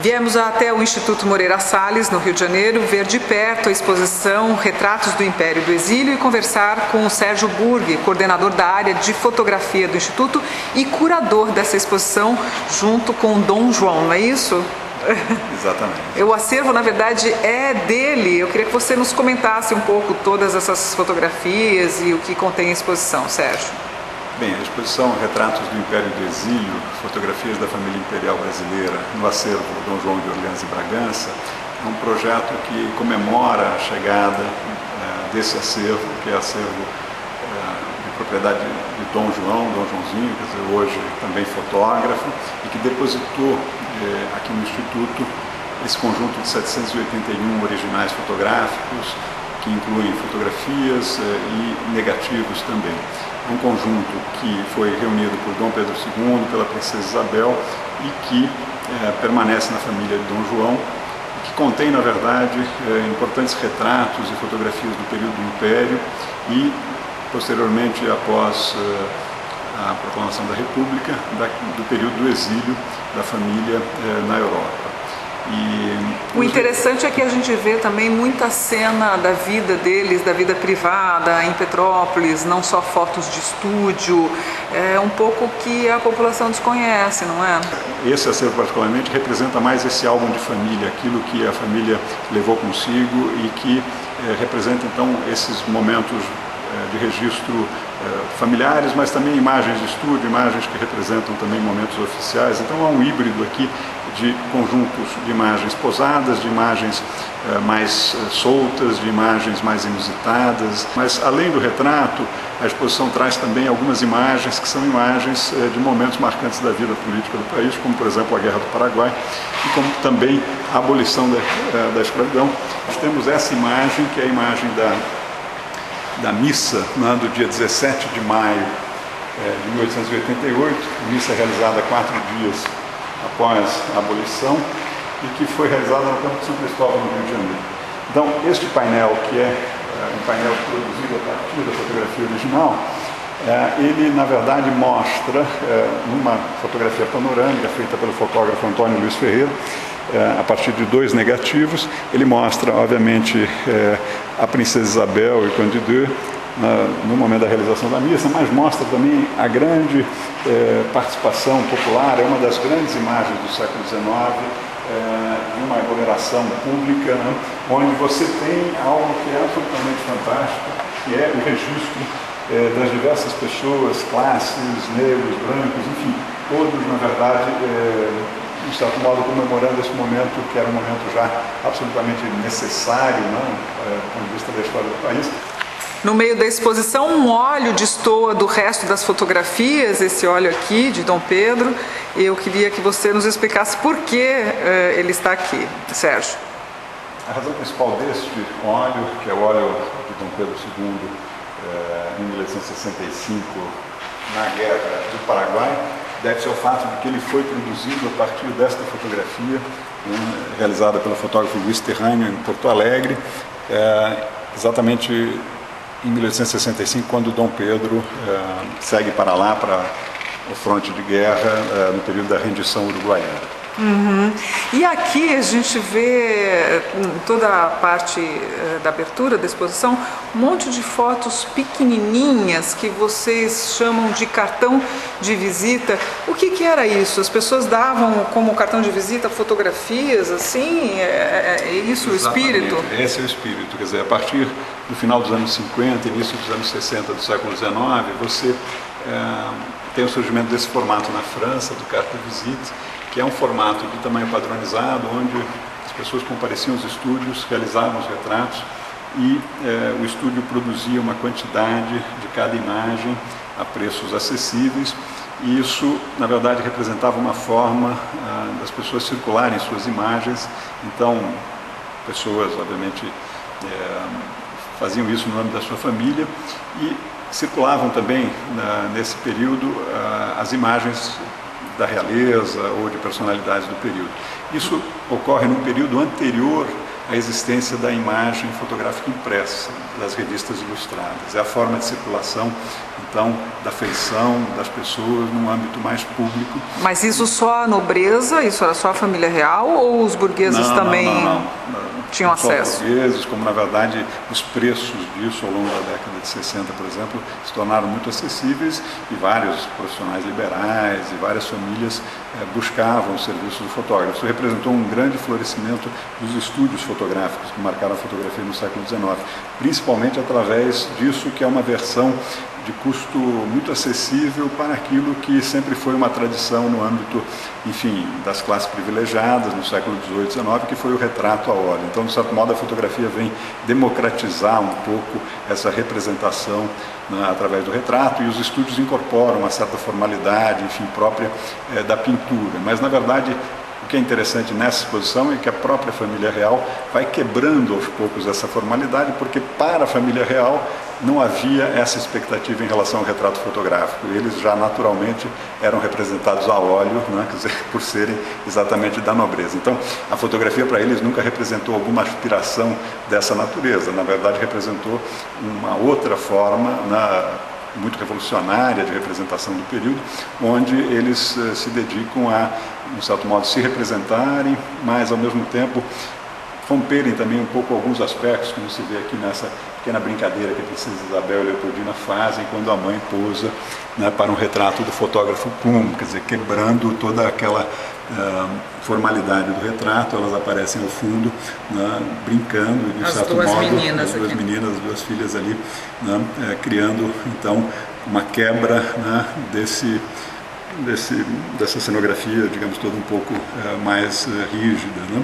Viemos até o Instituto Moreira Salles, no Rio de Janeiro, ver de perto a exposição Retratos do Império e do Exílio e conversar com o Sérgio Burgh, coordenador da área de fotografia do Instituto e curador dessa exposição, junto com Dom João, não é isso? Exatamente. O acervo, na verdade, é dele. Eu queria que você nos comentasse um pouco todas essas fotografias e o que contém a exposição, Sérgio. Bem, a exposição Retratos do Império e do Exílio, fotografias da família imperial brasileira no acervo Dom João de Orleans e Bragança, é um projeto que comemora a chegada desse acervo, que é acervo de propriedade de Dom João, Dom Joãozinho, quer dizer, hoje também fotógrafo, e que depositou aqui no Instituto esse conjunto de 781 originais fotográficos, que incluem fotografias e negativos também. Um conjunto que foi reunido por Dom Pedro II, pela Princesa Isabel e que permanece na família de Dom João, e que contém, na verdade, importantes retratos e fotografias do período do Império e, posteriormente, após a proclamação da República, do período do exílio da família na Europa. O interessante é que a gente vê também muita cena da vida deles, da vida privada em Petrópolis, não só fotos de estúdio, é um pouco que a população desconhece, não é? Esse acervo particularmente representa mais esse álbum de família, aquilo que a família levou consigo e que representa então esses momentos de registro familiares, mas também imagens de estúdio, imagens que representam também momentos oficiais. Então há um híbrido aqui de conjuntos de imagens posadas, de imagens mais soltas, de imagens mais inusitadas. Mas além do retrato, a exposição traz também algumas imagens que são imagens de momentos marcantes da vida política do país, como por exemplo a Guerra do Paraguai e como também a abolição da escravidão. Nós temos essa imagem, que é a imagem da missa, né, do dia 17 de maio de 1888, missa realizada 4 dias após a abolição e que foi realizada no campo de São Cristóvão, no Rio de Janeiro. Então, este painel, que é um painel produzido a partir da fotografia original, ele, na verdade, mostra, numa fotografia panorâmica feita pelo fotógrafo Antônio Luiz Ferreira, a partir de 2 negativos, ele mostra, obviamente, a Princesa Isabel e o Candide no momento da realização da missa, mas mostra também a grande participação popular, é uma das grandes imagens do século XIX, de uma aglomeração pública, né, onde você tem algo que é absolutamente fantástico, que é o registro das diversas pessoas, classes, negros, brancos, enfim, todos, na verdade, de certo modo, comemorando esse momento, que era um momento já absolutamente necessário, né, do ponto de vista da história do país. No meio da exposição, um óleo destoa do resto das fotografias, esse óleo aqui, de Dom Pedro. Eu queria que você nos explicasse por que ele está aqui, Sérgio. A razão principal deste óleo, que é o óleo de Dom Pedro II, em 1865, na Guerra do Paraguai, deve-se ao fato de que ele foi produzido a partir desta fotografia, realizada pelo fotógrafo Luiz Terrâneo em Porto Alegre, exatamente em 1865, quando Dom Pedro segue para lá, para o fronte de guerra, no período da rendição uruguaiana. E aqui a gente vê, em toda a parte da abertura da exposição, um monte de fotos pequenininhas que vocês chamam de cartão de visita. O que era isso? As pessoas davam como cartão de visita fotografias, assim? É isso o espírito? Esse é o espírito. Quer dizer, a partir do final dos anos 50, início dos anos 60 do século XIX, você tem o surgimento desse formato na França, do cartão de visita, que é um formato de tamanho padronizado, onde as pessoas compareciam aos estúdios, realizavam os retratos e o estúdio produzia uma quantidade de cada imagem a preços acessíveis, e isso, na verdade, representava uma forma das pessoas circularem suas imagens. Então, pessoas, obviamente, faziam isso no âmbito da sua família e circulavam também, nesse período, as imagens da realeza ou de personalidades do período. Isso ocorre num período anterior a existência da imagem fotográfica impressa, das revistas ilustradas. É a forma de circulação, então, da feição das pessoas num âmbito mais público. Mas isso só a nobreza, isso era só a família real, ou os burgueses também tinham acesso? Só burgueses, como na verdade os preços disso ao longo da década de 60, por exemplo, se tornaram muito acessíveis e vários profissionais liberais e várias famílias buscavam os serviços do fotógrafo. Isso representou um grande florescimento dos estúdios fotográficos que marcaram a fotografia no século XIX, principalmente através disso, que é uma versão de custo muito acessível para aquilo que sempre foi uma tradição no âmbito, enfim, das classes privilegiadas no século XVIII e XIX, que foi o retrato a óleo. Então, de certo modo, a fotografia vem democratizar um pouco essa representação, né, através do retrato, e os estúdios incorporam uma certa formalidade, enfim, própria da pintura. Mas, na verdade, o que é interessante nessa exposição é que a própria família real vai quebrando aos poucos essa formalidade, porque para a família real não havia essa expectativa em relação ao retrato fotográfico. Eles já naturalmente eram representados a óleo, né, quer dizer, por serem exatamente da nobreza. Então, a fotografia para eles nunca representou alguma aspiração dessa natureza. Na verdade, representou uma outra forma, muito revolucionária de representação do período, onde eles se dedicam a, de certo modo, se representarem, mas ao mesmo tempo romperem também um pouco alguns aspectos, como se vê aqui nessa pequena brincadeira que a princesa Isabel e Leopoldina fazem quando a mãe posa, né, para um retrato do fotógrafo Kuhn, quer dizer, quebrando toda aquela formalidade do retrato. Elas aparecem ao fundo, né, brincando, e de certo modo, as duas meninas, as duas filhas ali, né, criando então uma quebra, né, dessa cenografia, digamos, toda um pouco mais rígida, né?